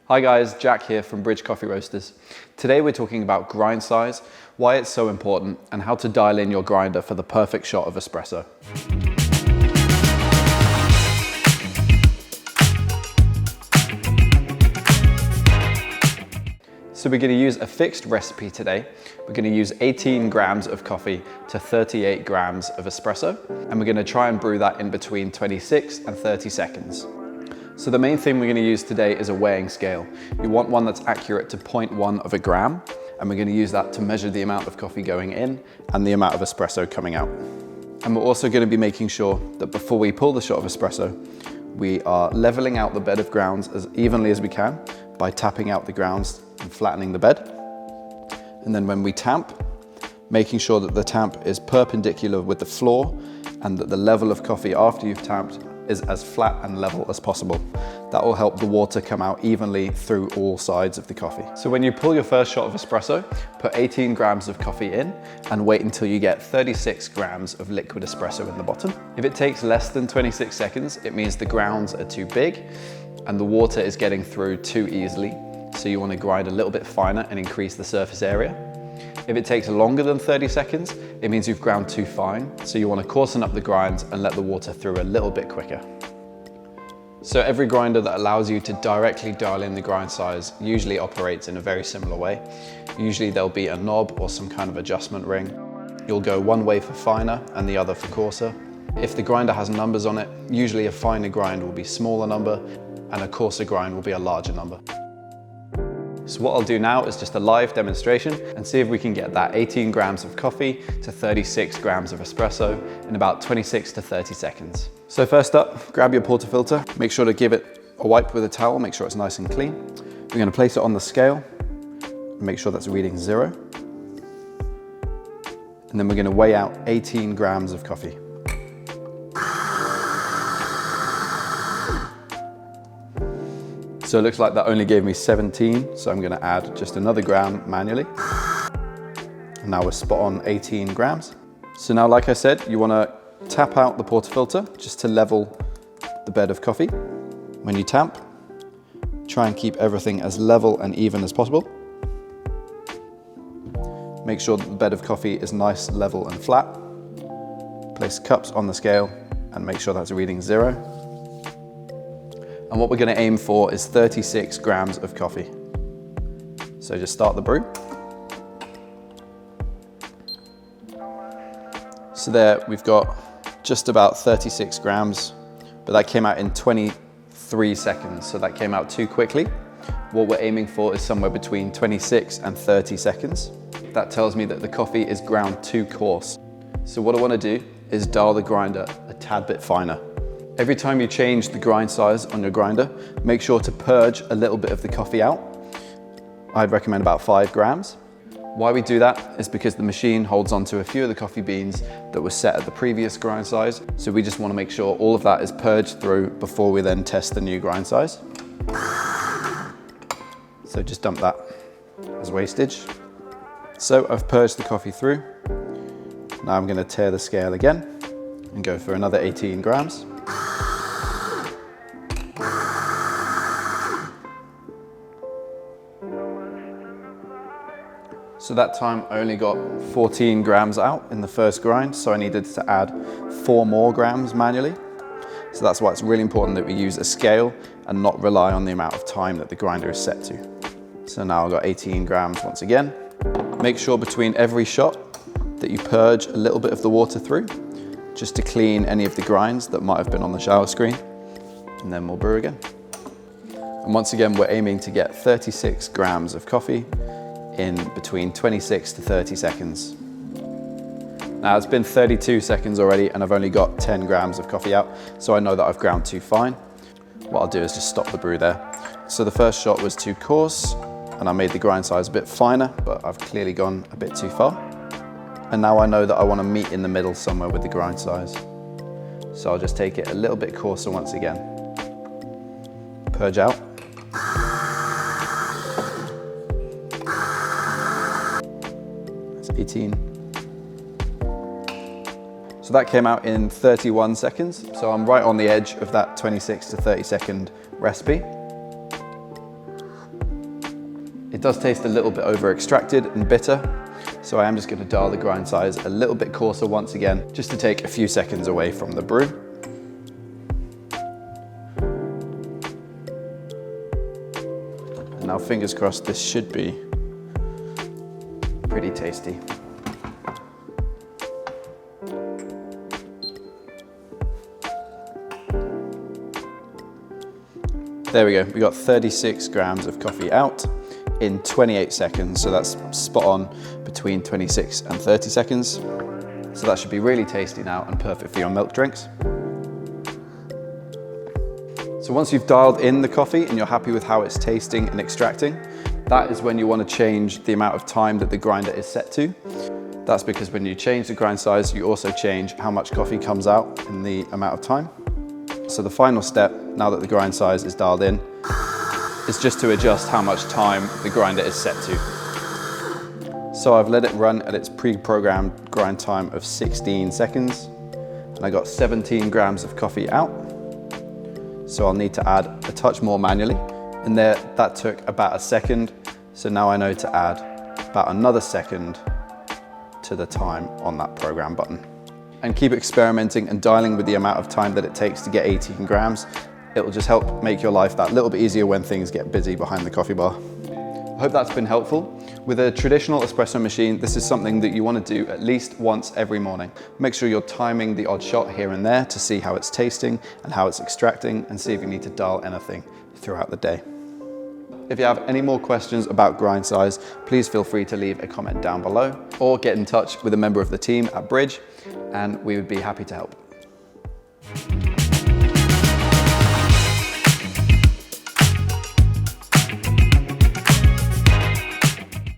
Hi guys, Jack here from Bridge Coffee Roasters. Today we're talking about grind size, why it's so important, and how to dial in your grinder for the perfect shot of espresso. So we're going to use a fixed recipe today. We're going to use 18 grams of coffee to 38 grams of espresso, and we're going to try and brew that in between 26 and 30 seconds. So the main thing we're going to use today is a weighing scale. You want one that's accurate to 0.1 of a gram, and we're going to use that to measure the amount of coffee going in and the amount of espresso coming out. And we're also going to be making sure that before we pull the shot of espresso, we are leveling out the bed of grounds as evenly as we can by tapping out the grounds and flattening the bed. And then when we tamp, making sure that the tamp is perpendicular with the floor and that the level of coffee after you've tamped is as flat and level as possible. That will help the water come out evenly through all sides of the coffee. So when you pull your first shot of espresso, put 18 grams of coffee in and wait until you get 36 grams of liquid espresso in the bottom. If it takes less than 26 seconds, it means the grounds are too big and the water is getting through too easily. So you want to grind a little bit finer and increase the surface area. If it takes longer than 30 seconds, it means you've ground too fine. So you want to coarsen up the grinds and let the water through a little bit quicker. So every grinder that allows you to directly dial in the grind size usually operates in a very similar way. Usually there'll be a knob or some kind of adjustment ring. You'll go one way for finer and the other for coarser. If the grinder has numbers on it, usually a finer grind will be a smaller number and a coarser grind will be a larger number. So what I'll do now is just a live demonstration and see if we can get that 18 grams of coffee to 36 grams of espresso in about 26 to 30 seconds. So first up, grab your portafilter, make sure to give it a wipe with a towel, make sure it's nice and clean. We're going to place it on the scale, make sure that's reading 0. And then we're going to weigh out 18 grams of coffee. So it looks like that only gave me 17, so I'm going to add just another gram manually. And now we're spot on 18 grams. So now, like I said, you want to tap out the portafilter just to level the bed of coffee. When you tamp, try and keep everything as level and even as possible. Make sure that the bed of coffee is nice, level and flat. Place cups on the scale and make sure that's reading 0. And what we're going to aim for is 36 grams of coffee. So just start the brew. So there we've got just about 36 grams, but that came out in 23 seconds. So that came out too quickly. What we're aiming for is somewhere between 26 and 30 seconds. That tells me that the coffee is ground too coarse. So what I want to do is dial the grinder a tad bit finer. Every time you change the grind size on your grinder, make sure to purge a little bit of the coffee out. I'd recommend about 5 grams. Why we do that is because the machine holds onto a few of the coffee beans that were set at the previous grind size. So we just want to make sure all of that is purged through before we then test the new grind size. So just dump that as wastage. So I've purged the coffee through. Now I'm going to tear the scale again and go for another 18 grams. So that time I only got 14 grams out in the first grind, so I needed to add 4 more grams manually. So that's why it's really important that we use a scale and not rely on the amount of time that the grinder is set to. So now I've got 18 grams once again. Make sure between every shot that you purge a little bit of the water through, just to clean any of the grinds that might have been on the shower screen, and then we'll brew again. And once again, we're aiming to get 36 grams of coffee in between 26 to 30 seconds. Now it's been 32 seconds already and I've only got 10 grams of coffee out, so I know that I've ground too fine. What I'll do is just stop the brew there. So the first shot was too coarse and I made the grind size a bit finer, but I've clearly gone a bit too far. And now I know that I want to meet in the middle somewhere with the grind size. So I'll just take it a little bit coarser once again. Purge out. That's 18. So that came out in 31 seconds. So I'm right on the edge of that 26 to 30 second recipe. It does taste a little bit over extracted and bitter, so I am just going to dial the grind size a little bit coarser once again, just to take a few seconds away from the brew. And now fingers crossed, this should be pretty tasty. There we go, we got 36 grams of coffee out in 28 seconds, so that's spot on between 26 and 30 seconds. So that should be really tasty now and perfect for your milk drinks. So once you've dialed in the coffee and you're happy with how it's tasting and extracting, that is when you want to change the amount of time that the grinder is set to. That's because when you change the grind size, you also change how much coffee comes out in the amount of time. So the final step, now that the grind size is dialed in, is just to adjust how much time the grinder is set to. So I've let it run at its pre-programmed grind time of 16 seconds, and I got 17 grams of coffee out. So I'll need to add a touch more manually. And there, that took about a second. So now I know to add about another second to the time on that program button. And keep experimenting and dialing with the amount of time that it takes to get 18 grams. It will just help make your life that little bit easier when things get busy behind the coffee bar. I hope that's been helpful. With a traditional espresso machine, this is something that you want to do at least once every morning. Make sure you're timing the odd shot here and there to see how it's tasting and how it's extracting, and see if you need to dial anything throughout the day. If you have any more questions about grind size, please feel free to leave a comment down below or get in touch with a member of the team at Bridge, and we would be happy to help.